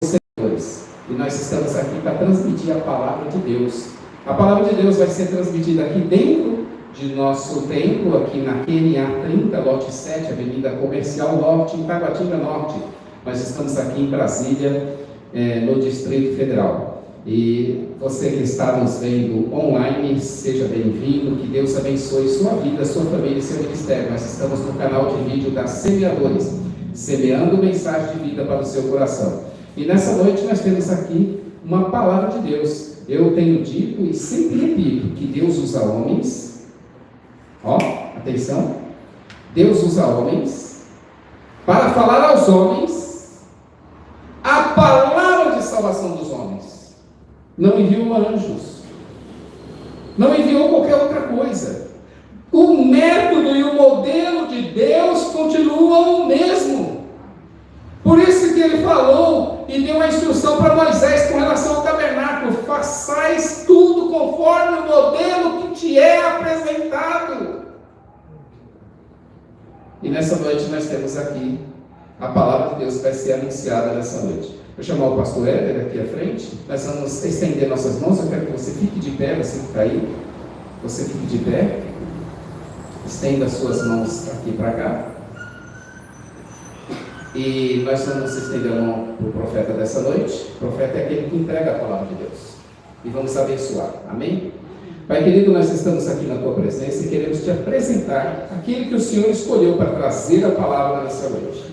E nós estamos aqui para transmitir a palavra de Deus. A palavra de Deus vai ser transmitida aqui dentro de nosso templo, aqui na QNA 30, lote 7, Avenida Comercial Norte, em Taguatinga Norte. Nós estamos aqui em Brasília, no Distrito Federal. E você que está nos vendo online, seja bem-vindo, que Deus abençoe sua vida, sua família e seu ministério. Nós estamos no canal de vídeo da Semeadores, semeando mensagem de vida para o seu coração. E nessa noite nós temos aqui uma palavra de Deus. Eu tenho dito e sempre repito que Deus usa homens, atenção, Deus usa homens para falar aos homens a palavra de salvação dos homens. Não enviou anjos, não enviou qualquer outra coisa. O método e o modelo de Deus continuam o mesmo. Por isso que ele falou e deu uma instrução para Moisés com relação ao tabernáculo: façais tudo conforme o modelo que te é apresentado. E nessa noite nós temos aqui a palavra de Deus que vai ser anunciada nessa noite. Vou chamar o pastor Éder aqui à frente. Nós vamos estender nossas mãos. Eu quero que você fique de pé, você que está aí. Você fique de pé. Estenda as suas mãos aqui para cá. E nós vamos estender a mão para o profeta dessa noite. O profeta é aquele que entrega a palavra de Deus. E vamos abençoar. Amém? Pai querido, nós estamos aqui na tua presença e queremos te apresentar aquele que o Senhor escolheu para trazer a palavra nessa noite.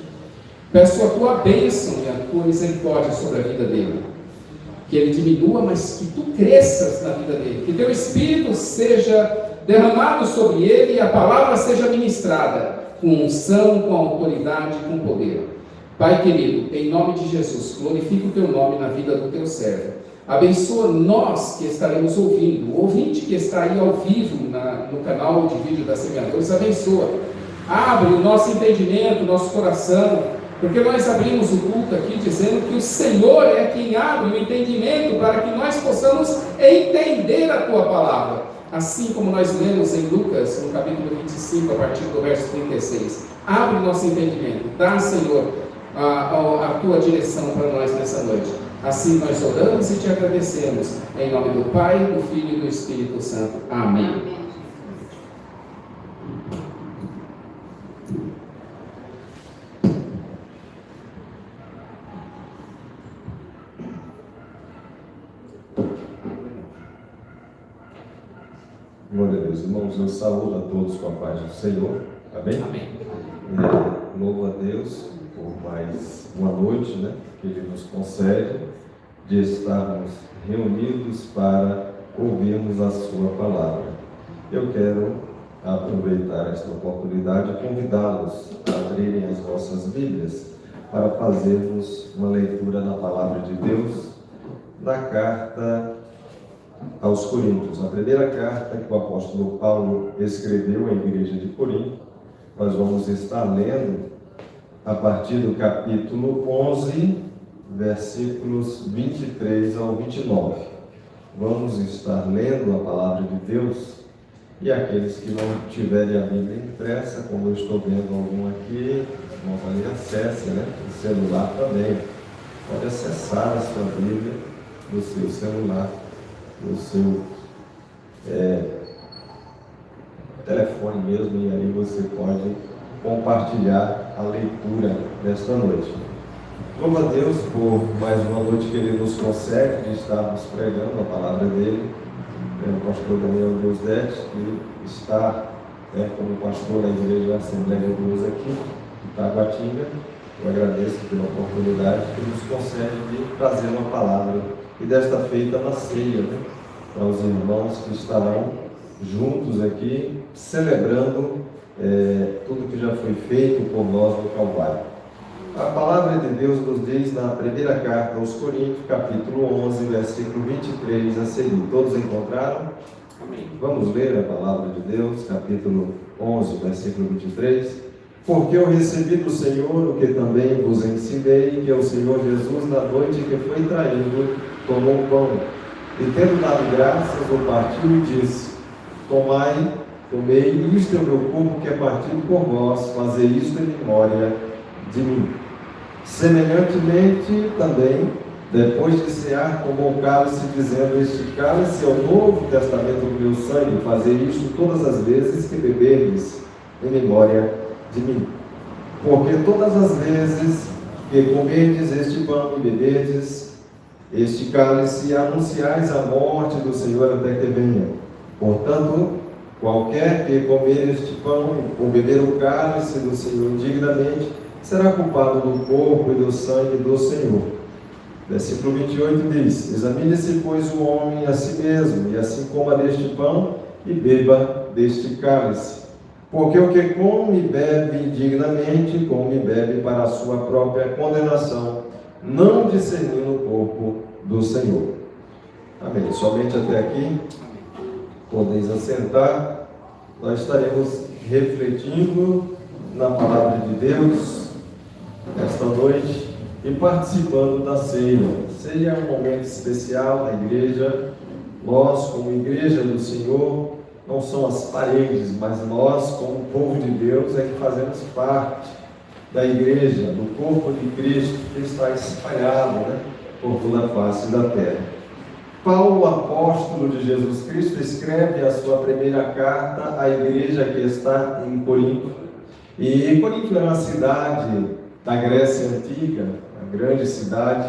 Peço a tua bênção e a tua misericórdia sobre a vida dele. Que ele diminua, mas que tu cresças na vida dele. Que teu Espírito seja derramado sobre ele e a palavra seja ministrada com unção, com autoridade e com poder. Pai querido, em nome de Jesus, glorifica o teu nome na vida do teu servo. Abençoa nós que estaremos ouvindo, o ouvinte que está aí ao vivo no canal de vídeo da Semeadores, abençoa. Abre o nosso entendimento, o nosso coração, porque nós abrimos o culto aqui dizendo que o Senhor é quem abre o entendimento para que nós possamos entender a tua palavra. Assim como nós lemos em Lucas, no capítulo 25, a partir do verso 36. Abre o nosso entendimento. Dá, Senhor, a tua direção para nós nessa noite. Assim nós oramos e te agradecemos. Em nome do Pai, do Filho e do Espírito Santo. Amém. Glória a Deus, irmãos, eu saúdo a todos com a paz do Senhor, amém? Amém. Louvo a Deus por mais uma noite, que Ele nos concede de estarmos reunidos para ouvirmos a Sua palavra. Eu quero aproveitar esta oportunidade e convidá-los a abrirem as vossas Bíblias para fazermos uma leitura da palavra de Deus na carta aos Coríntios, a primeira carta que o apóstolo Paulo escreveu à igreja de Corinto. Nós vamos estar lendo a partir do capítulo 11, versículos 23 ao 29. Vamos estar lendo a palavra de Deus, e aqueles que não tiverem a Bíblia impressa, como eu estou vendo algum aqui, vão ali, acesse, o celular também. Pode acessar a sua Bíblia no seu celular, no seu telefone mesmo, e aí você pode compartilhar a leitura desta noite. Louvo a Deus por mais uma noite que Ele nos concede de estarmos pregando a palavra dEle. O pastor Daniel Deusdete, que está como pastor da Igreja da Assembleia de Deus aqui em Taguatinga. Eu agradeço pela oportunidade que nos concede de trazer uma palavra, e desta feita na ceia, para os irmãos que estarão juntos aqui, celebrando tudo que já foi feito por nós no Calvário. A palavra de Deus nos diz na primeira carta aos Coríntios, capítulo 11, versículo 23 a seguir. Todos encontraram? Amém. Vamos ler a palavra de Deus, capítulo 11, versículo 23. Porque eu recebi do Senhor o que também vos ensinei, que o Senhor Jesus, na noite que foi traído, tomou o pão, e tendo dado graças, o partiu e disse: tomai, comei, isto é o meu corpo que é partido por vós, fazei isto em memória de mim. Semelhantemente também, depois de cear, tomou o cálice, dizendo: este cálice é o novo testamento do meu sangue, fazer isto todas as vezes que beberdes, em memória de mim. Porque todas as vezes que comerdes este pão e beberdes este cálice, anunciais a morte do Senhor até que venha. Portanto, qualquer que comer este pão ou beber o cálice do Senhor indignamente, será culpado do corpo e do sangue do Senhor. Versículo 28 diz: examine-se, pois, o homem a si mesmo, e assim coma deste pão e beba deste cálice. Porque o que come e bebe indignamente, come e bebe para a sua própria condenação, não discernindo o corpo do Senhor. Amém. Somente até aqui, podeis assentar. Nós estaremos refletindo na palavra de Deus esta noite e participando da ceia. Ceia é um momento especial na igreja. Nós, como igreja do Senhor, não são as paredes, mas nós, como povo de Deus, é que fazemos parte da igreja, do corpo de Cristo, que está espalhado, por toda a face da terra. Paulo, apóstolo de Jesus Cristo, escreve a sua primeira carta à igreja que está em Corinto. E Corinto era uma cidade da Grécia Antiga, uma grande cidade,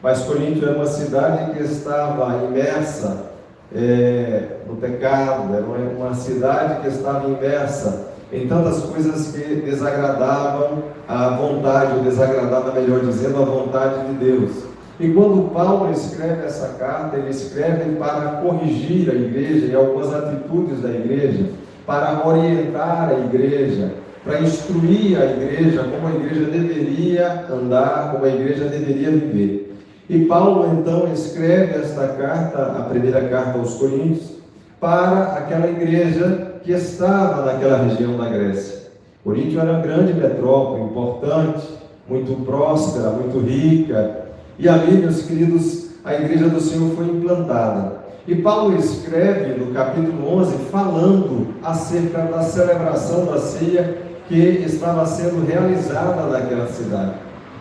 mas Corinto era uma cidade que estava imersa no pecado, era uma cidade que estava imersa em tantas coisas que desagradavam a vontade, ou desagradava, melhor dizendo, a vontade de Deus. E quando Paulo escreve essa carta, ele escreve para corrigir a igreja e algumas atitudes da igreja, para orientar a igreja, para instruir a igreja, como a igreja deveria andar, como a igreja deveria viver. E Paulo então escreve esta carta, a primeira carta aos Coríntios, para aquela igreja que estava naquela região da Grécia. Corinto era uma grande metrópole, importante, muito próspera, muito rica. E ali, meus queridos, a igreja do Senhor foi implantada. E Paulo escreve no capítulo 11, falando acerca da celebração da ceia que estava sendo realizada naquela cidade.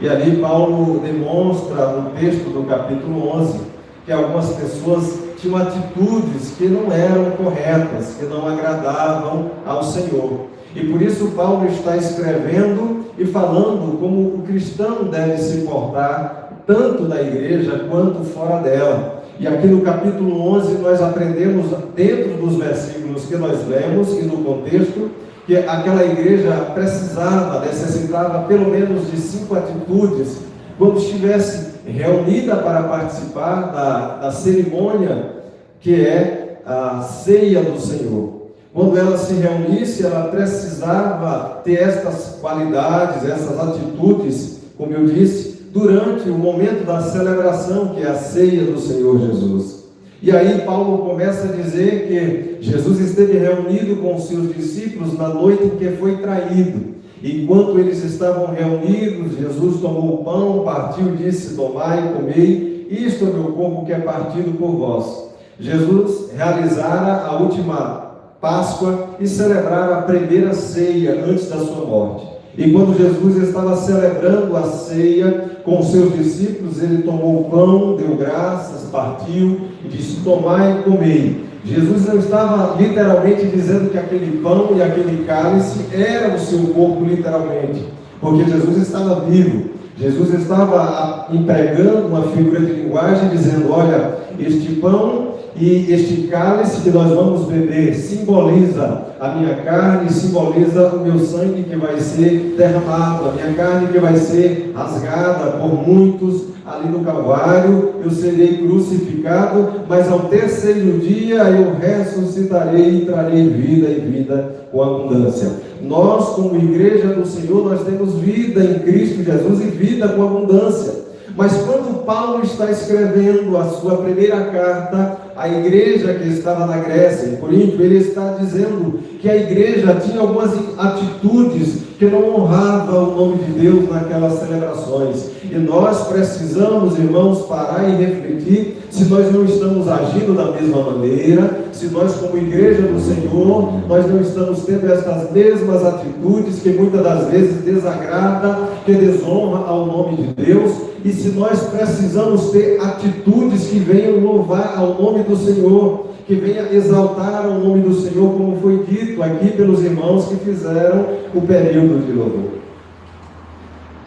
E ali Paulo demonstra no texto do capítulo 11 que algumas pessoas tinham atitudes que não eram corretas, que não agradavam ao Senhor. E por isso Paulo está escrevendo e falando como o cristão deve se portar, tanto na igreja quanto fora dela. E aqui no capítulo 11 nós aprendemos, dentro dos versículos que nós lemos e no contexto, que aquela igreja necessitava pelo menos de 5 atitudes quando estivesse reunida para participar da cerimônia que é a ceia do Senhor. Quando ela se reunisse, ela precisava ter estas qualidades, essas atitudes, como eu disse, durante o momento da celebração, que é a ceia do Senhor Jesus. E aí Paulo começa a dizer que Jesus esteve reunido com os seus discípulos na noite em que foi traído. Enquanto eles estavam reunidos, Jesus tomou o pão, partiu e disse: tomai e comei, isto é o meu corpo que é partido por vós. Jesus realizara a última Páscoa e celebrara a primeira ceia antes da sua morte. E quando Jesus estava celebrando a ceia com os seus discípulos, ele tomou o pão, deu graças, partiu e disse: tomai e comei. Jesus não estava literalmente dizendo que aquele pão e aquele cálice era o seu corpo literalmente, porque Jesus estava vivo. Jesus estava empregando uma figura de linguagem, dizendo: olha, este pão e este cálice que nós vamos beber simboliza a minha carne, simboliza o meu sangue que vai ser derramado, a minha carne que vai ser rasgada por muitos ali no Calvário. Eu serei crucificado, mas ao terceiro dia eu ressuscitarei e trarei vida e vida com abundância. Nós, como igreja do Senhor, nós temos vida em Cristo Jesus e vida com abundância. Mas quando Paulo está escrevendo a sua primeira carta à igreja que estava na Grécia, em Corinto, ele está dizendo que a igreja tinha algumas atitudes que não honravam o nome de Deus naquelas celebrações. E nós precisamos, irmãos, parar e refletir se nós não estamos agindo da mesma maneira, se nós, como igreja do Senhor, nós não estamos tendo essas mesmas atitudes que muitas das vezes desagrada, que desonra ao nome de Deus, e se nós precisamos ter atitudes que venham louvar ao nome do Senhor, que venha exaltar o nome do Senhor, como foi dito aqui pelos irmãos que fizeram o período de louvor.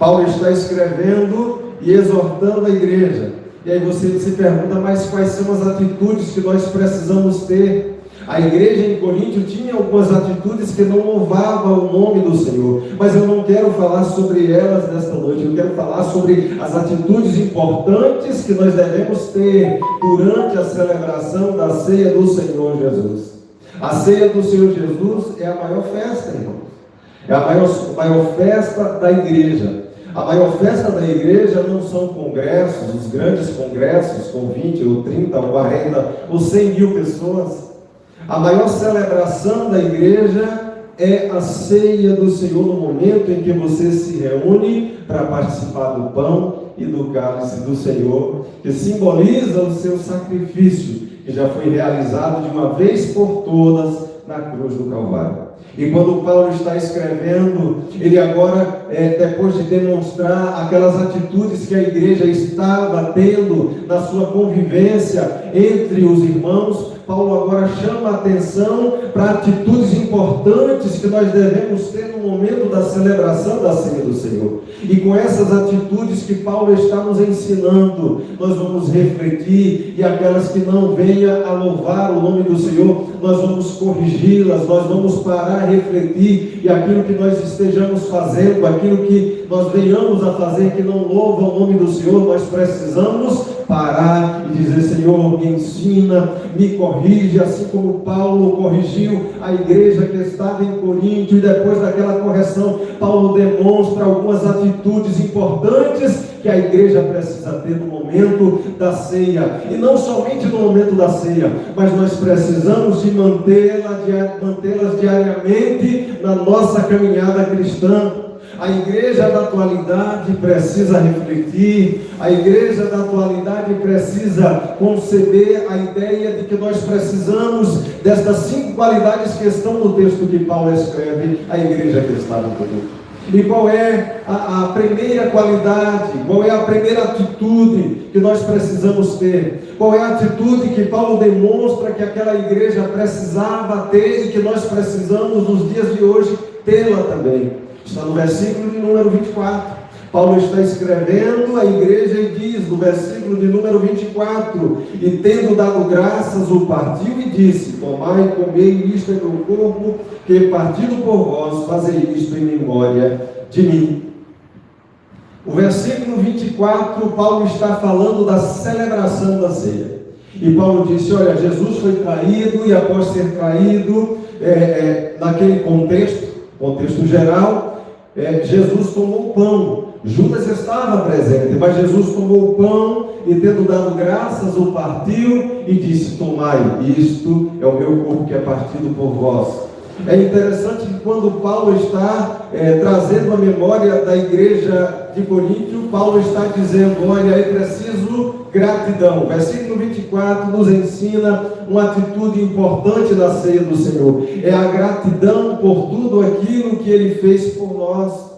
Paulo está escrevendo e exortando a igreja. E aí você se pergunta, mas quais são as atitudes que nós precisamos ter? A igreja em Coríntio tinha algumas atitudes que não louvavam o nome do Senhor, mas eu não quero falar sobre elas nesta noite. Eu quero falar sobre as atitudes importantes que nós devemos ter durante a celebração da ceia do Senhor Jesus. A ceia do Senhor Jesus é a maior festa, irmão. É a maior festa da igreja. A maior festa da igreja não são congressos, os grandes congressos com 20 ou 30 ou 40 ou 100 mil pessoas. A maior celebração da igreja é a ceia do Senhor, no momento em que você se reúne para participar do pão e do cálice do Senhor, que simboliza o seu sacrifício, que já foi realizado de uma vez por todas na cruz do Calvário. E quando Paulo está escrevendo, ele agora, depois de demonstrar aquelas atitudes que a igreja estava tendo na sua convivência entre os irmãos, Paulo agora chama a atenção para atitudes importantes que nós devemos ter no momento da celebração da ceia do Senhor. E com essas atitudes que Paulo está nos ensinando, nós vamos refletir, e aquelas que não venham a louvar o nome do Senhor, nós vamos corrigi-las, nós vamos parar e refletir, e aquilo que nós estejamos fazendo, aquilo que nós venhamos a fazer que não louva o nome do Senhor, nós precisamos parar e dizer: Senhor, me ensina, me corrige, assim como Paulo corrigiu a igreja que estava em Coríntio, e depois daquela correção, Paulo demonstra algumas atitudes importantes que a igreja precisa ter no momento da ceia, e não somente no momento da ceia, mas nós precisamos de mantê-las diariamente na nossa caminhada cristã. A igreja da atualidade precisa refletir, a igreja da atualidade precisa conceber a ideia de que nós precisamos destas 5 qualidades que estão no texto que Paulo escreve à igreja que está no Coríntio. E qual é a primeira qualidade, qual é a primeira atitude que nós precisamos ter? Qual é a atitude que Paulo demonstra que aquela igreja precisava ter e que nós precisamos nos dias de hoje tê-la também? Está no versículo de número 24. Paulo está escrevendo a igreja e diz, no versículo de número 24: e tendo dado graças, o partiu e disse: tomai e comei, isto é meu corpo, que partido por vós, fazei isto em memória de mim. O versículo 24, Paulo está falando da celebração da ceia. E Paulo disse: olha, Jesus foi traído, e após ser traído, naquele contexto geral, Jesus tomou o pão. Judas estava presente, mas Jesus tomou o pão e, tendo dado graças, o partiu e disse: tomai, isto é o meu corpo que é partido por vós. É interessante que quando Paulo está trazendo a memória da igreja de Coríntio, Paulo está dizendo: olha, é preciso gratidão. Versículo 24 nos ensina uma atitude importante da ceia do Senhor. É a gratidão por tudo aquilo que Ele fez por nós.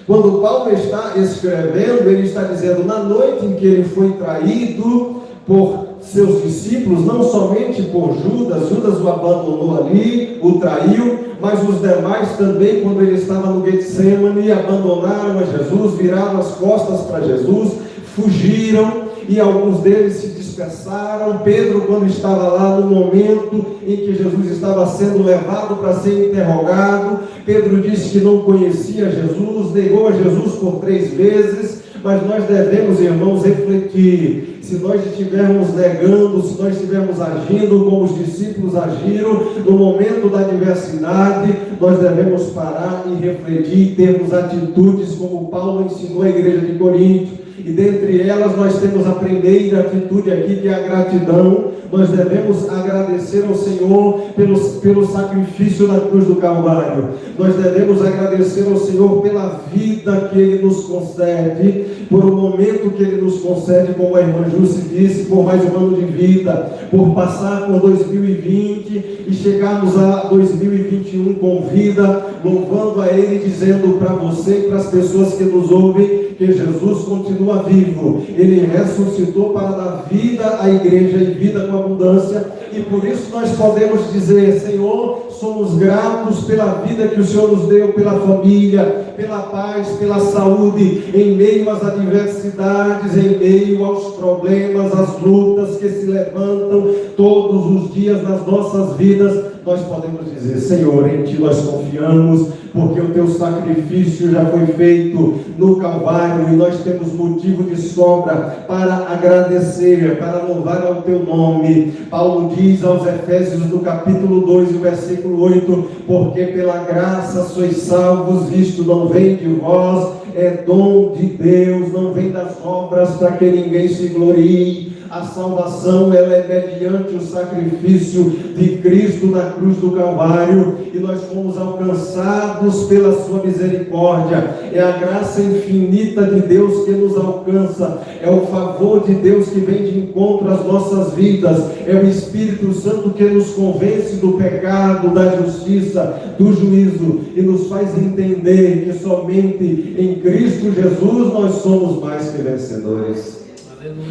Quando Paulo está escrevendo, ele está dizendo: na noite em que ele foi traído por seus discípulos, não somente por Judas o abandonou ali, o traiu, mas os demais também, quando ele estava no Getsemane, abandonaram a Jesus, viraram as costas para Jesus, fugiram, e alguns deles se dispersaram. Pedro, quando estava lá no momento em que Jesus estava sendo levado para ser interrogado, Pedro disse que não conhecia Jesus, negou a Jesus por 3 vezes. Mas nós devemos, irmãos, refletir. Se nós estivermos negando, se nós estivermos agindo como os discípulos agiram no momento da adversidade, nós devemos parar e refletir e termos atitudes como Paulo ensinou a igreja de Coríntio. E dentre elas nós temos a primeira atitude aqui, que é a gratidão. Nós devemos agradecer ao Senhor pelo sacrifício na cruz do Calvário. Nós devemos agradecer ao Senhor pela vida que Ele nos concede, por um momento que Ele nos concede, como a irmã Jússi disse, por mais um ano de vida, por passar por 2020 e chegarmos a 2021 com vida, louvando a Ele, dizendo para você e para as pessoas que nos ouvem, que Jesus continua vivo. Ele ressuscitou para dar vida à igreja e vida com abundância, e por isso nós podemos dizer: Senhor, somos gratos pela vida que o Senhor nos deu, pela família, pela paz, pela saúde, em meio às adversidades, em meio aos problemas, às lutas que se levantam todos os dias nas nossas vidas. Nós podemos dizer: Senhor, em Ti nós confiamos, porque o Teu sacrifício já foi feito no Calvário, e nós temos motivo de sobra para agradecer, para louvar ao Teu nome. Paulo diz aos Efésios, no capítulo 2, o versículo 8: porque pela graça sois salvos, isto não vem de vós, é dom de Deus, não vem das obras, para que ninguém se glorie. A salvação, ela é mediante o sacrifício de Cristo na cruz do Calvário, e nós fomos alcançados pela sua misericórdia. É a graça infinita de Deus que nos alcança, é o favor de Deus que vem de encontro às nossas vidas, é o Espírito Santo que nos convence do pecado, da justiça, do juízo, e nos faz entender que somente em Cristo Jesus nós somos mais que vencedores.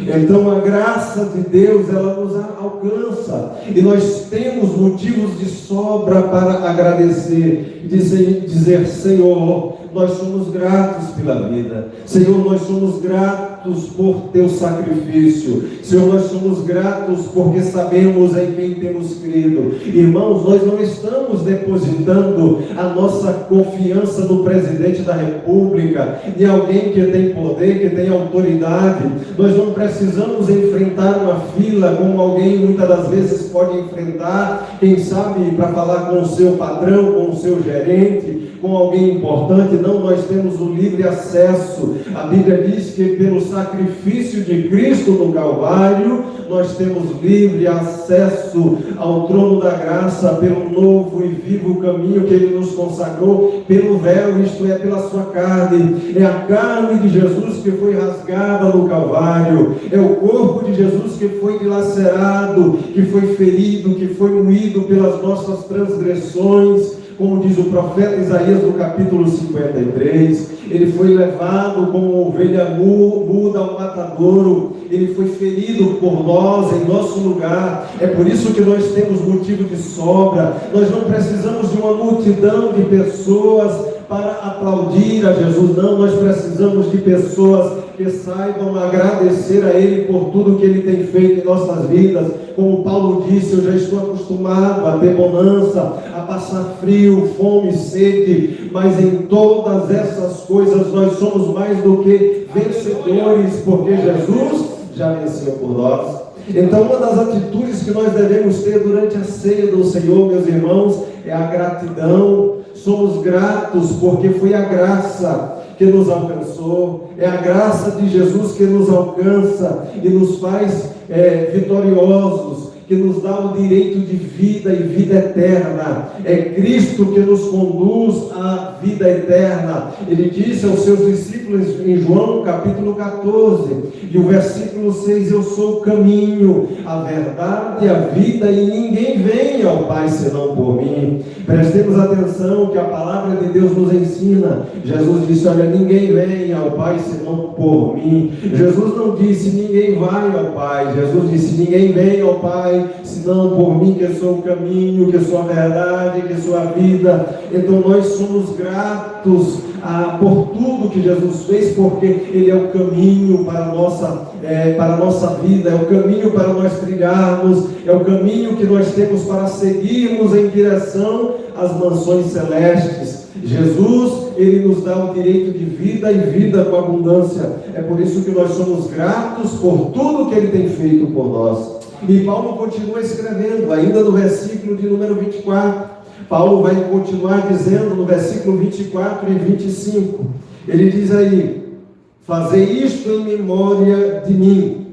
Então a graça de Deus, ela nos alcança, e nós temos motivos de sobra para agradecer e dizer: Senhor, nós somos gratos pela vida. Senhor, nós somos gratos por Teu sacrifício. Senhor, nós somos gratos porque sabemos em quem temos crido. Irmãos, nós não estamos depositando a nossa confiança no presidente da República, em alguém que tem poder, que tem autoridade. Nós não precisamos enfrentar uma fila como alguém muitas das vezes pode enfrentar, quem sabe para falar com o seu patrão, com o seu gerente, com alguém importante. Não, nós temos o livre acesso. A Bíblia diz que pelo sacrifício de Cristo no Calvário, nós temos livre acesso ao trono da graça, pelo novo e vivo caminho que Ele nos consagrou, pelo véu, isto é, pela sua carne. É a carne de Jesus que foi rasgada no Calvário, é o corpo de Jesus que foi dilacerado, que foi ferido, que foi moído pelas nossas transgressões. Como diz o profeta Isaías no capítulo 53, Ele foi levado como ovelha muda ao matadouro, Ele foi ferido por nós, em nosso lugar. É por isso que nós temos motivo de sobra. Nós não precisamos de uma multidão de pessoas para aplaudir a Jesus, não. Nós precisamos de pessoas que saibam agradecer a Ele por tudo que Ele tem feito em nossas vidas. Como Paulo disse: eu já estou acostumado a ter bonança, a passar frio, fome, sede, mas em todas essas coisas nós somos mais do que vencedores, porque Jesus já venceu por nós. Então, uma das atitudes que nós devemos ter durante a ceia do Senhor, meus irmãos, é a gratidão. Somos gratos porque foi a graça que nos alcançou, é a graça de Jesus que nos alcança e nos faz vitoriosos, que nos dá o direito de vida e vida eterna. É Cristo que nos conduz à vida eterna. Ele disse aos seus discípulos em João capítulo 14 e o versículo 6: eu sou o caminho, a verdade e a vida, e ninguém vem ao Pai senão por mim. Prestemos atenção que a palavra de Deus nos ensina. Jesus disse: olha, ninguém vem ao Pai senão por mim. Jesus não disse ninguém vai ao Pai. Jesus disse: ninguém vem ao Pai senão por mim, que sou o caminho, que sou a verdade, que sou a vida. Então nós somos gratos por tudo que Jesus fez, porque Ele é o caminho para a nossa vida, é o caminho para nós trilharmos, é o caminho que nós temos para seguirmos em direção às mansões celestes. Jesus, Ele nos dá o direito de vida e vida com abundância. É por isso que nós somos gratos por tudo que Ele tem feito por nós. E Paulo continua escrevendo, ainda no versículo de número 24. Paulo vai continuar dizendo no versículo 24 e 25. Ele diz aí: Fazei isto em memória de mim.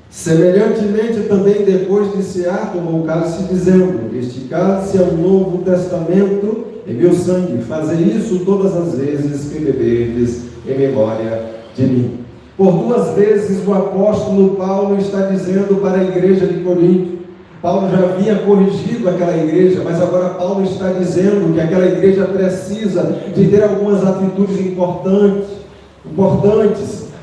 Semelhantemente também depois de cear, tomou o cálice, dizendo: este cálice é o novo testamento em meu sangue. Fazei isso todas as vezes que beberdes em memória de mim. Por 2 vezes o apóstolo Paulo está dizendo para a igreja de Corinto. Paulo já havia corrigido aquela igreja, mas agora Paulo está dizendo que aquela igreja precisa de ter algumas atitudes importantes,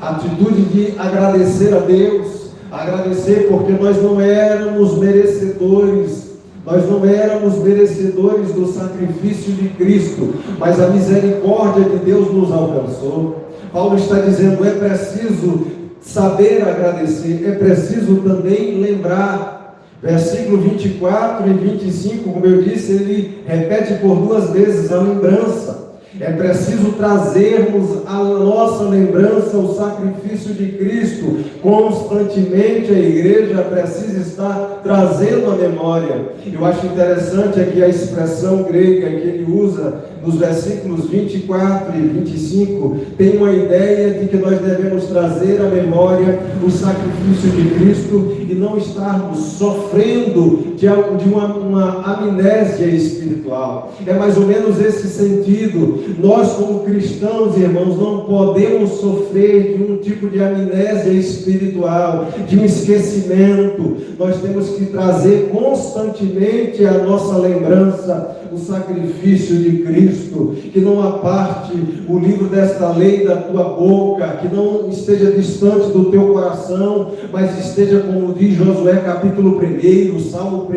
atitude de agradecer a Deus, agradecer porque nós não éramos merecedores do sacrifício de Cristo, mas a misericórdia de Deus nos alcançou. Paulo está dizendo: é preciso saber agradecer, é preciso também lembrar. Versículo 24 e 25, como eu disse, ele repete por 2 vezes a lembrança. É preciso trazermos à nossa lembrança o sacrifício de Cristo. Constantemente a igreja precisa estar trazendo a memória. Eu acho interessante aqui a expressão grega que ele usa nos versículos 24 e 25. Tem uma ideia de que nós devemos trazer à memória o sacrifício de Cristo e não estarmos sofrendo de uma amnésia espiritual. É mais ou menos esse sentido. Nós, como cristãos, irmãos, não podemos sofrer de um tipo de amnésia espiritual, de um esquecimento. Nós temos que trazer constantemente à nossa lembrança o sacrifício de Cristo, que não aparte o livro desta lei da tua boca, que não esteja distante do teu coração, mas esteja, como diz Josué capítulo 1, Salmo 1,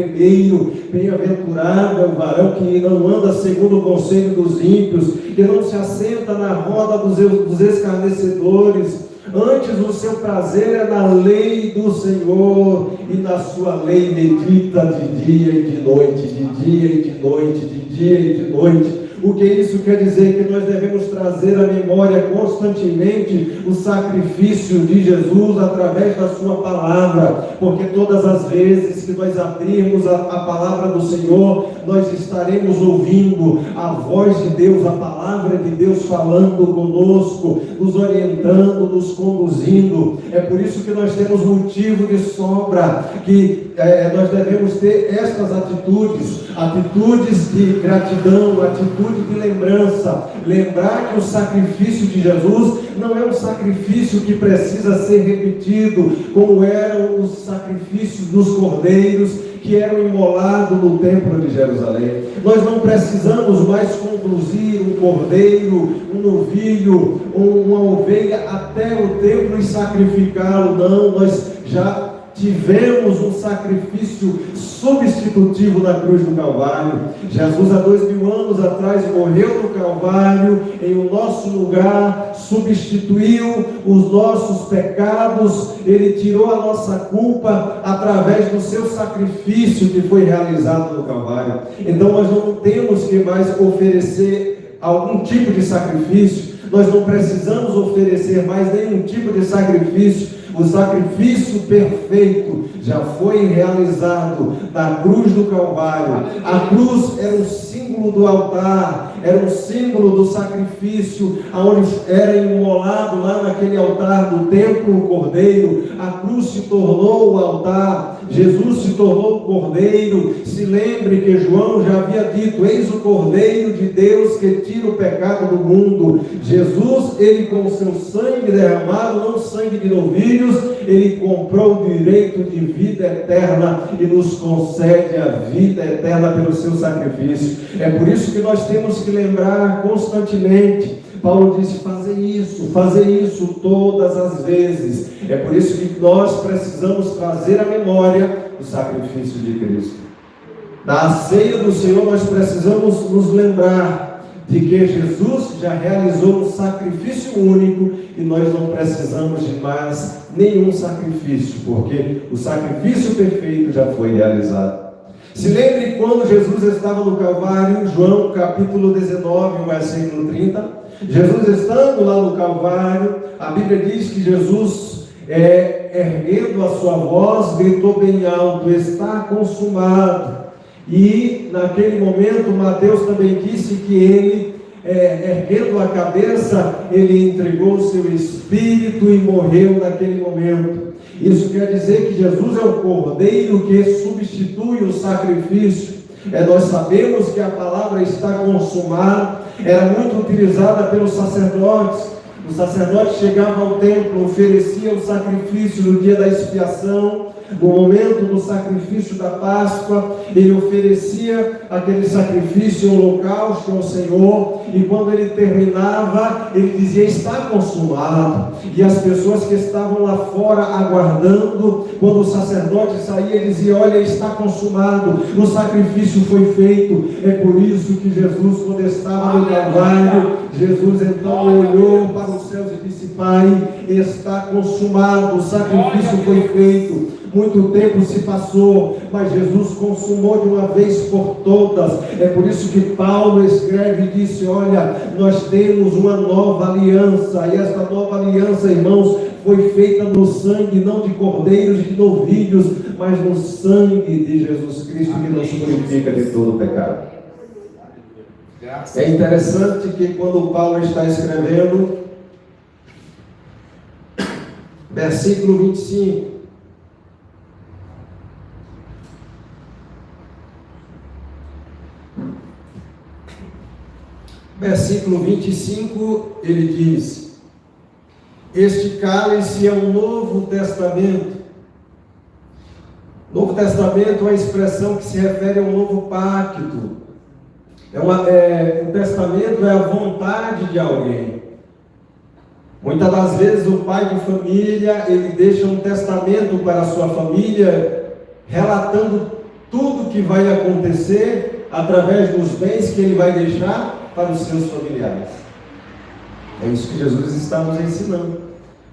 bem-aventurado é o varão que não anda segundo o conselho dos ímpios, que não se assenta na roda dos escarnecedores. Antes o seu prazer é na lei do Senhor, e na sua lei medita de dia e de noite, de dia e de noite, de dia e de noite. O que isso quer dizer? Que nós devemos trazer à memória constantemente o sacrifício de Jesus através da sua palavra, porque todas as vezes que nós abrirmos a palavra do Senhor, nós estaremos ouvindo a voz de Deus, a palavra de Deus falando conosco, nos orientando, nos conduzindo. É por isso que nós temos motivo de sobra, que nós devemos ter estas atitudes de gratidão, atitude de lembrança. Lembrar que o sacrifício de Jesus não é um sacrifício que precisa ser repetido, como eram os sacrifícios dos cordeiros que eram imolados no templo de Jerusalém. Nós não precisamos mais conduzir um cordeiro, um novilho, uma ovelha até o templo e sacrificá-lo. Não, nós já tivemos um sacrifício substitutivo na cruz do Calvário. Jesus, há 2000 anos atrás, morreu no Calvário em o nosso lugar, substituiu os nossos pecados, Ele tirou a nossa culpa através do seu sacrifício que foi realizado no Calvário. Então nós não temos que mais oferecer algum tipo de sacrifício, nós não precisamos oferecer mais nenhum tipo de sacrifício. O sacrifício perfeito já foi realizado na cruz do Calvário. A cruz era um símbolo do altar, era um símbolo do sacrifício, onde era imolado lá naquele altar do templo o cordeiro. A cruz se tornou o altar, Jesus se tornou o cordeiro. Se lembre que João já havia dito: eis o cordeiro de Deus que tira o pecado do mundo. Jesus, ele com o seu sangue derramado, não sangue de novilhos, ele comprou o direito de vida eterna e nos concede a vida eterna pelo seu sacrifício. É por isso que nós temos que lembrar constantemente. Paulo disse: fazer isso todas as vezes. É por isso que nós precisamos trazer à memória o sacrifício de Cristo. Na ceia do Senhor nós precisamos nos lembrar de que Jesus já realizou um sacrifício único e nós não precisamos de mais nenhum sacrifício, porque o sacrifício perfeito já foi realizado. Se lembre quando Jesus estava no Calvário, João capítulo 19, versículo 30. Jesus estando lá no Calvário, a Bíblia diz que Jesus, erguendo a sua voz, gritou bem alto: está consumado. E naquele momento Mateus também disse que ele erguendo a cabeça, ele entregou o seu espírito e morreu naquele momento. Isso quer dizer que Jesus é o cordeiro que substitui o sacrifício. Nós sabemos que a palavra está consumada, era muito utilizada pelos sacerdotes. O sacerdote chegava ao templo, oferecia o sacrifício no dia da expiação. No momento do sacrifício da Páscoa, ele oferecia aquele sacrifício, holocausto ao Senhor, e quando ele terminava, ele dizia: está consumado. E as pessoas que estavam lá fora aguardando, quando o sacerdote saía, ele dizia: olha, está consumado, o sacrifício foi feito. É por isso que Jesus, quando estava no Calvário, Jesus então olhou para os céus e disse: Pai, está consumado, o sacrifício foi feito. Muito tempo se passou, mas Jesus consumou de uma vez por todas. É por isso que Paulo escreve e disse: olha, nós temos uma nova aliança, e esta nova aliança, irmãos, foi feita no sangue, não de cordeiros e de novilhos, mas no sangue de Jesus Cristo, que nos purifica de todo o pecado. É interessante que quando Paulo está escrevendo, versículo 25, versículo 25, ele diz: este cálice é um novo testamento. Novo testamento é uma expressão que se refere a um novo pacto. Um testamento é a vontade de alguém. Muitas das vezes o pai de família, ele deixa um testamento para a sua família, relatando tudo que vai acontecer através dos bens que ele vai deixar para os seus familiares. É isso que Jesus está nos ensinando.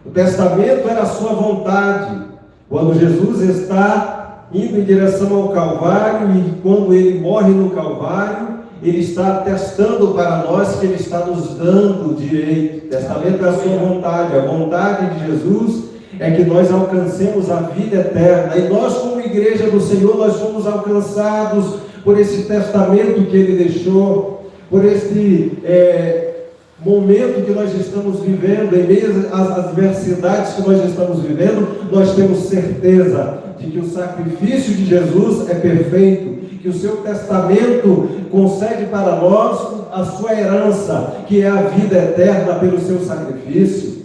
O testamento era a sua vontade. Quando Jesus está indo em direção ao Calvário, e quando ele morre no Calvário, ele está atestando para nós que ele está nos dando direito. O testamento é a sua vontade. A vontade de Jesus é que nós alcancemos a vida eterna. E nós, como igreja do Senhor, nós somos alcançados por esse testamento que ele deixou, por este momento que nós estamos vivendo, em meio às adversidades que nós estamos vivendo. Nós temos certeza de que o sacrifício de Jesus é perfeito, que o seu testamento concede para nós a sua herança, que é a vida eterna pelo seu sacrifício.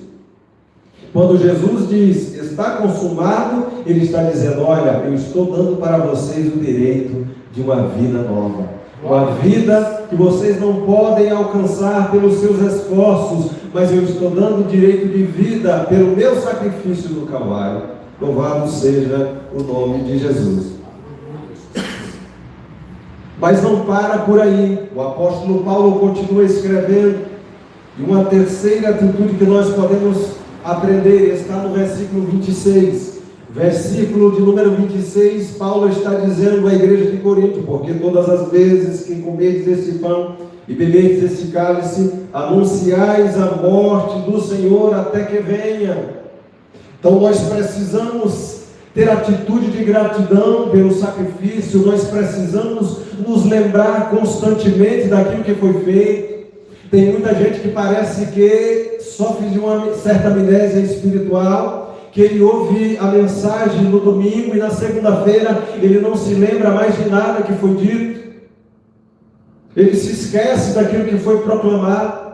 Quando Jesus diz: está consumado, ele está dizendo: olha, eu estou dando para vocês o direito de uma vida nova. Uma vida que vocês não podem alcançar pelos seus esforços, mas eu estou dando o direito de vida pelo meu sacrifício no Calvário. Louvado seja o nome de Jesus. Mas não para por aí. O apóstolo Paulo continua escrevendo, e uma terceira atitude que nós podemos aprender está no versículo 26. Versículo de número 26, Paulo está dizendo à igreja de Corinto: porque todas as vezes que comerdes este pão e beberdes este cálice, anunciais a morte do Senhor até que venha. Então nós precisamos ter atitude de gratidão pelo sacrifício, nós precisamos nos lembrar constantemente daquilo que foi feito. Tem muita gente que parece que sofre de uma certa amnésia espiritual, que ele ouve a mensagem no domingo e na segunda-feira ele não se lembra mais de nada que foi dito. Ele se esquece daquilo que foi proclamado,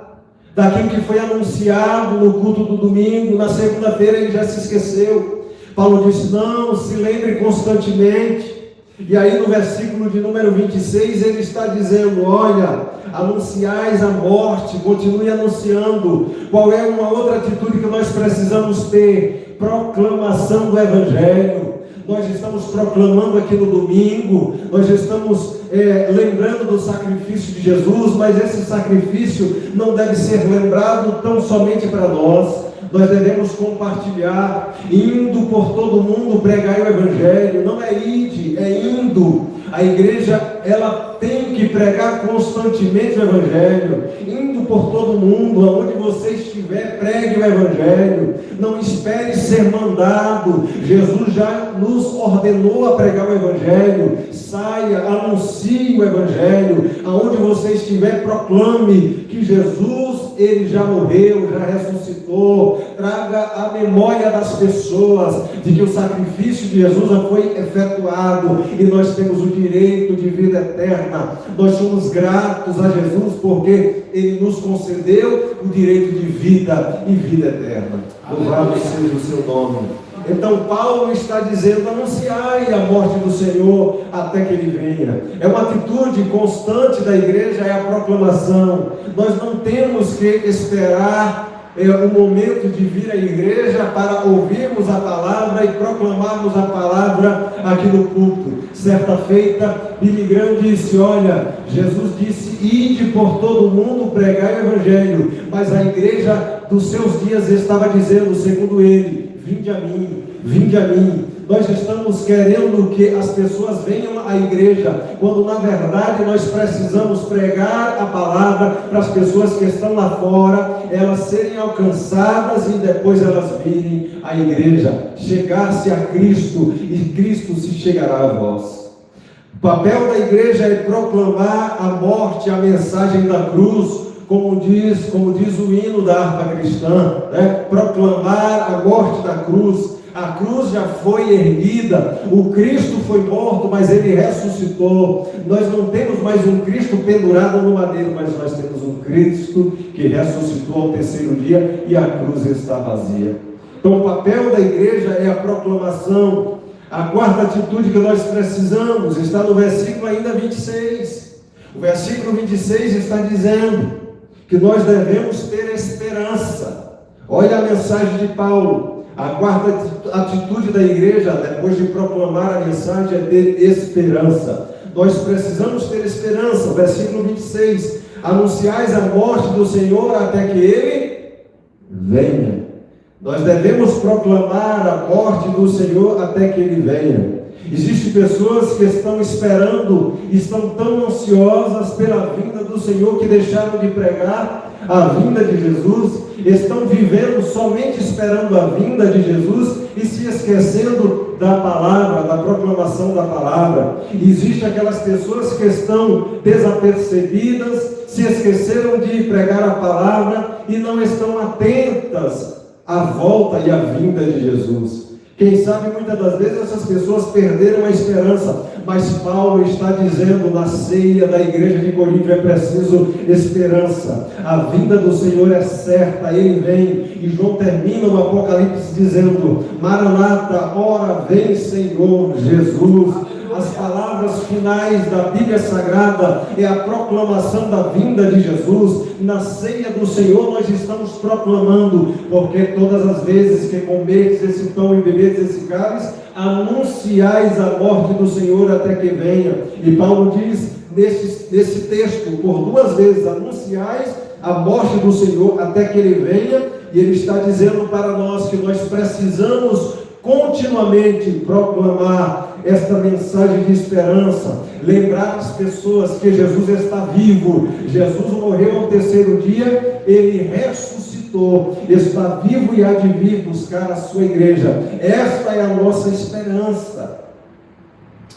daquilo que foi anunciado no culto do domingo. Na segunda-feira ele já se esqueceu. Paulo disse: não, se lembre constantemente. E aí no versículo de número 26 ele está dizendo: olha, anunciais a morte, continue anunciando. Qual é uma outra atitude que nós precisamos ter? Proclamação do Evangelho. Nós estamos proclamando aqui no domingo, nós estamos lembrando do sacrifício de Jesus, mas esse sacrifício não deve ser lembrado tão somente para nós. Nós devemos compartilhar, indo por todo mundo pregar o Evangelho. Não é ide, é indo. A igreja, ela tem que pregar pregar constantemente o Evangelho, indo por todo mundo, aonde você estiver, pregue o Evangelho. Não espere ser mandado. Jesus já nos ordenou a pregar o Evangelho. Saia, anuncie o Evangelho. Aonde você estiver, proclame que Jesus, Ele já morreu, já ressuscitou. Traga a memória das pessoas de que o sacrifício de Jesus já foi efetuado e nós temos o direito de vida eterna. Nós somos gratos a Jesus porque Ele nos concedeu o direito de vida e vida eterna. Louvado seja o seu nome. Então Paulo está dizendo: anunciai a morte do Senhor até que Ele venha. É uma atitude constante da igreja, é a proclamação. Nós não temos que esperar o momento de vir à igreja para ouvirmos a palavra e proclamarmos a palavra aqui no culto. Certa feita, Billy Graham disse: olha, Jesus disse: ide por todo mundo, pregai o Evangelho. Mas a igreja dos seus dias estava dizendo, segundo ele: vinde a mim, vinde a mim. Nós estamos querendo que as pessoas venham à igreja, quando na verdade nós precisamos pregar a palavra para as pessoas que estão lá fora, elas serem alcançadas e depois elas virem à igreja. Chegar-se a Cristo e Cristo se chegará a vós. O papel da igreja é proclamar a morte, a mensagem da cruz, como diz o hino da harpa cristã, né? Proclamar a morte da cruz. A cruz já foi erguida, o Cristo foi morto, mas Ele ressuscitou. Nós não temos mais um Cristo pendurado no madeiro, mas nós temos um Cristo que ressuscitou ao terceiro dia e a cruz está vazia. Então o papel da igreja é a proclamação. A quarta atitude que nós precisamos está no versículo ainda 26. O versículo 26 está dizendo que nós devemos ter esperança. Olha a mensagem de Paulo. A quarta atitude da igreja, depois de proclamar a mensagem, é ter esperança. Nós precisamos ter esperança. Versículo 26. Anunciais a morte do Senhor até que Ele venha. Nós devemos proclamar a morte do Senhor até que Ele venha. Existem pessoas que estão esperando, estão tão ansiosas pela vinda do Senhor que deixaram de pregar a vinda de Jesus, estão vivendo somente esperando a vinda de Jesus e se esquecendo da palavra, da proclamação da palavra. E existem aquelas pessoas que estão desapercebidas, se esqueceram de pregar a palavra e não estão atentas à volta e à vinda de Jesus. Quem sabe muitas das vezes essas pessoas perderam a esperança, mas Paulo está dizendo na ceia da igreja de Corinto: é preciso esperança. A vinda do Senhor é certa, Ele vem. E João termina o Apocalipse dizendo: Maranata, ora vem Senhor Jesus. As palavras finais da Bíblia Sagrada é a proclamação da vinda de Jesus. Na ceia do Senhor nós estamos proclamando, porque todas as vezes que comerdes esse pão e bebedes esse cálice, anunciais a morte do Senhor até que venha. E Paulo diz nesse texto por duas vezes: anunciais a morte do Senhor até que Ele venha. E Ele está dizendo para nós que nós precisamos continuamente proclamar esta mensagem de esperança, lembrar as pessoas que Jesus está vivo. Jesus morreu ao terceiro dia, Ele ressuscitou, está vivo e há de vir buscar a sua igreja. Esta é a nossa esperança.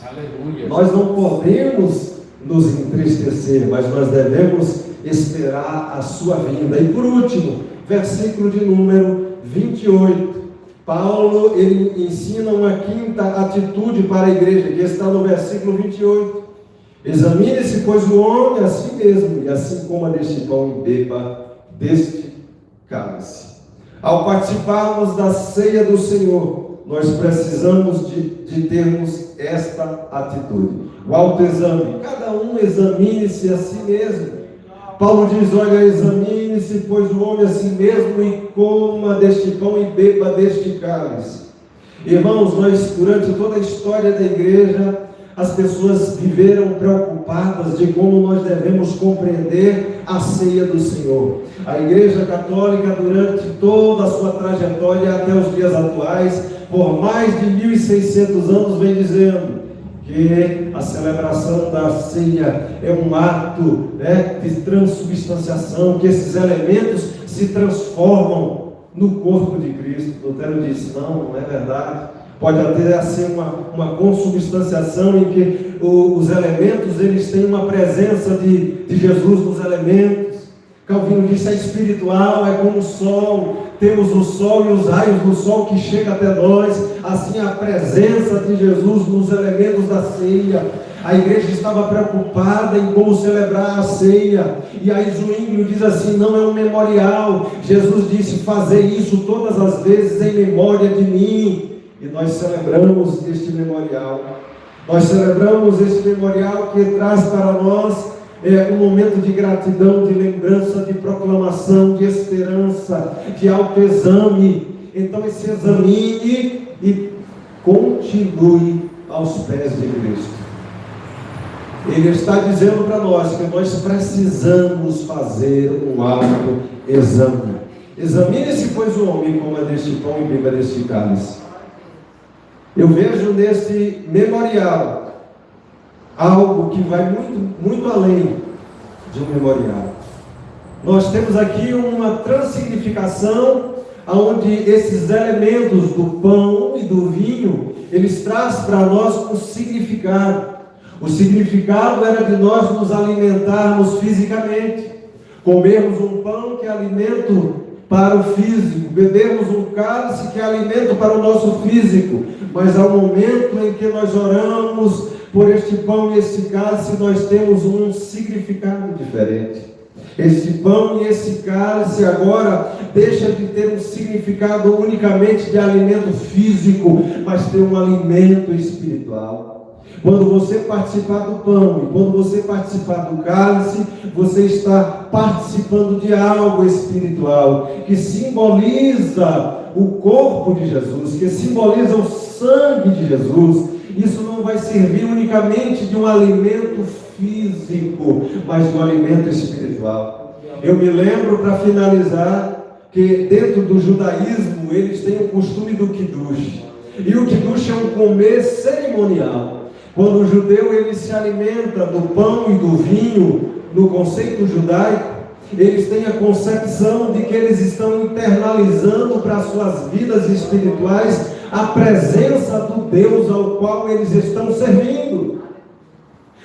Aleluia. Nós não podemos nos entristecer, mas nós devemos esperar a sua vinda. E por último, versículo de número 28. Paulo, ele ensina uma quinta atitude para a igreja, que está no versículo 28. Examine-se, pois, o homem a si mesmo, e assim coma deste pão e beba deste cálice. Ao participarmos da ceia do Senhor, nós precisamos de termos esta atitude. O autoexame. Cada um examine-se a si mesmo. Paulo diz: olha, examine-se, pois, o homem a si mesmo, e coma deste pão e beba deste cálice. Irmãos, nós, durante toda a história da igreja, as pessoas viveram preocupadas de como nós devemos compreender a ceia do Senhor. A Igreja Católica, durante toda a sua trajetória até os dias atuais, por mais de 1.600 anos, vem dizendo que a celebração da ceia é um ato, né, de transubstanciação, que esses elementos se transformam no corpo de Cristo. Lutero disse, não é verdade. Pode até ser uma consubstanciação em que os elementos, eles têm uma presença de Jesus nos elementos. Calvino disse, é espiritual, é como o sol. Temos o sol e os raios do sol que chegam até nós. Assim a presença de Jesus nos elementos da ceia. A igreja estava preocupada em como celebrar a ceia. E aí Zwinglio diz assim, não é um memorial. Jesus disse, fazer isso todas as vezes em memória de mim. E nós celebramos este memorial. Nós celebramos este memorial que traz para nós um momento de gratidão, de lembrança, de proclamação, de esperança, de autoexame. Então se examine e continue aos pés de Cristo. Ele está dizendo para nós que nós precisamos fazer um autoexame. Examine-se, pois, o homem, coma deste pão e beba deste cálice. Eu vejo nesse memorial algo que vai muito, muito além de um memorial. Nós temos aqui uma transsignificação, onde esses elementos do pão e do vinho, eles trazem para nós um significado. O significado era de nós nos alimentarmos fisicamente, comermos um pão que é alimento para o físico, bebermos um cálice que é alimento para o nosso físico, mas ao momento em que nós oramos por este pão e este cálice, nós temos um significado diferente. Este pão e esse cálice agora deixa de ter um significado unicamente de alimento físico, mas tem um alimento espiritual. Quando você participar do pão e quando você participar do cálice, você está participando de algo espiritual, que simboliza o corpo de Jesus, que simboliza o sangue de Jesus. Isso não vai servir unicamente de um alimento físico, mas de um alimento espiritual. Eu me lembro, para finalizar, que dentro do judaísmo, eles têm o costume do kiddush. E o kiddush é um comer cerimonial. Quando o judeu ele se alimenta do pão e do vinho, no conceito judaico, eles têm a concepção de que eles estão internalizando para suas vidas espirituais a presença do Deus ao qual eles estão servindo.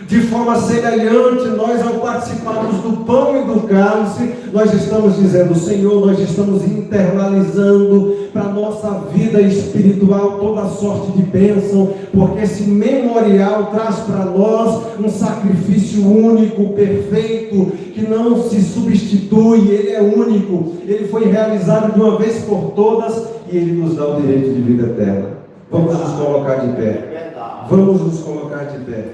De forma semelhante, nós ao participarmos do pão e do cálice, nós estamos dizendo, Senhor, nós estamos internalizando para a nossa vida espiritual toda sorte de bênção, porque esse memorial traz para nós um sacrifício único, perfeito, que não se substitui, ele é único, ele foi realizado de uma vez por todas e ele nos dá o direito de vida eterna. Vamos nos colocar de pé. Vamos nos colocar de pé.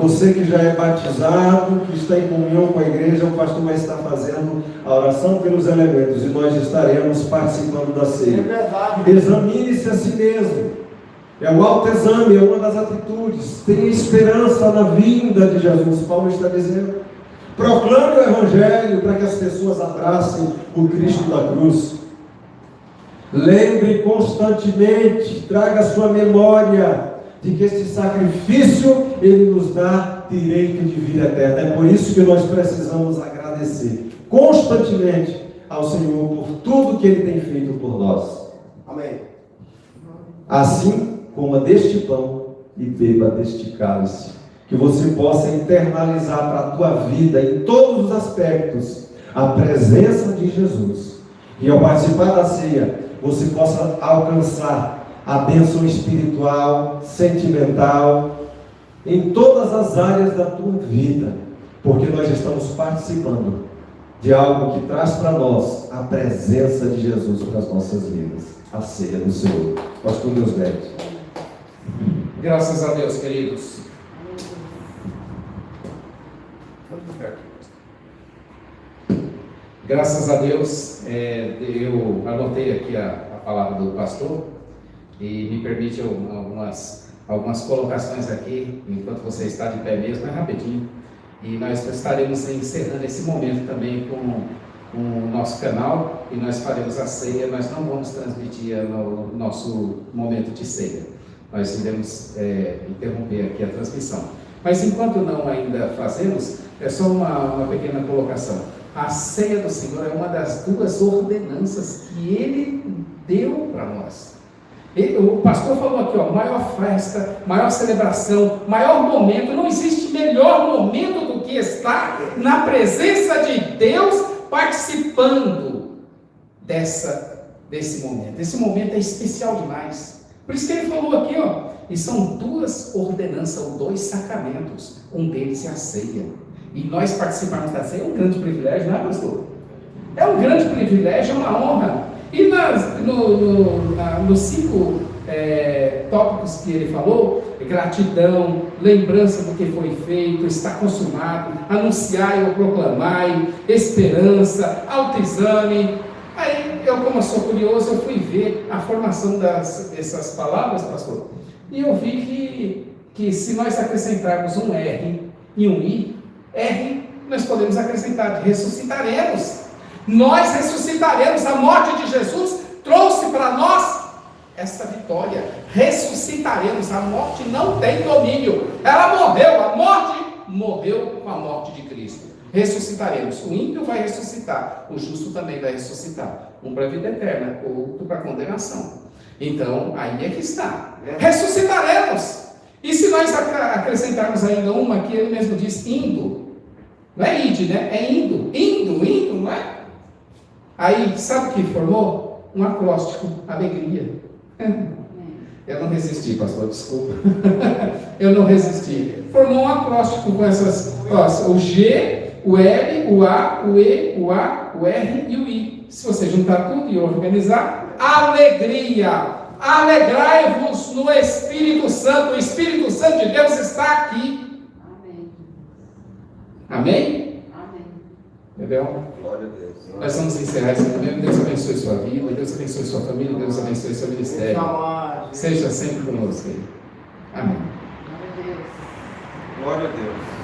Você que já é batizado, que está em comunhão com a igreja, o pastor vai estar fazendo a oração pelos elementos e nós estaremos participando da ceia. Examine-se a si mesmo. É o autoexame, é uma das atitudes. Tenha esperança na vinda de Jesus. Paulo está dizendo. Proclame o Evangelho para que as pessoas abracem o Cristo da cruz. Lembre constantemente, traga a sua memória de que este sacrifício, ele nos dá direito de vida eterna. É por isso que nós precisamos agradecer constantemente ao Senhor por tudo que Ele tem feito por nós. Amém. Assim, coma deste pão e beba deste cálice, que você possa internalizar para a tua vida, em todos os aspectos, a presença de Jesus. E ao participar da ceia, você possa alcançar a bênção espiritual, sentimental, em todas as áreas da tua vida, porque nós estamos participando de algo que traz para nós a presença de Jesus para as nossas vidas, a ceia do Senhor. Pastor Deus Bete. Graças a Deus, queridos. Graças a Deus, eu anotei aqui a palavra do pastor e me permite algumas colocações aqui, enquanto você está de pé mesmo, é rapidinho. E nós estaremos encerrando esse momento também com o nosso canal e nós faremos a ceia. Nós não vamos transmitir no nosso momento de ceia. nós iremos interromper aqui a transmissão. Mas enquanto não ainda fazemos, é só uma pequena colocação. A ceia do Senhor é uma das duas ordenanças que Ele deu para nós. O pastor falou aqui, maior festa, maior celebração, maior momento. Não existe melhor momento do que estar na presença de Deus, participando desse momento. Esse momento é especial demais. Por isso que ele falou aqui, e são duas ordenanças, ou dois sacramentos. Um deles é a ceia. E nós participarmos da ceia é um grande privilégio, não é, pastor? É um grande privilégio, é uma honra. E nos 5 tópicos que ele falou, gratidão, lembrança do que foi feito, está consumado, anunciai ou proclamai, esperança, autoexame. Aí eu, como sou curioso, eu fui ver a formação dessas palavras, pastor, e eu vi que se nós acrescentarmos um R e um I, R nós podemos acrescentar, ressuscitaremos. Nós ressuscitaremos. A morte de Jesus trouxe para nós essa vitória. Ressuscitaremos. A morte não tem domínio. Ela morreu. A morte morreu com a morte de Cristo. Ressuscitaremos. O ímpio vai ressuscitar. O justo também vai ressuscitar. Um para a vida eterna, outro para a condenação. Então, aí é que está. Ressuscitaremos. E se nós acrescentarmos ainda uma que ele mesmo diz, indo. Não é ide, né? É indo, não é? Aí, sabe o que formou? Um acróstico, alegria. Eu não resisti, pastor, desculpa. Eu não resisti. Formou um acróstico com essas, o G, o L, o A, o E, o A, o R e o I. Se você juntar tudo e organizar, alegria. Alegrai-vos no Espírito Santo. O Espírito Santo de Deus está aqui. Amém. Amém? Amém. Entendeu? Glória a Deus. Nós vamos encerrar esse momento. Deus abençoe sua vida, Deus abençoe sua família, Deus abençoe seu ministério. Seja sempre conosco. Amém. Glória a Deus. Glória a Deus.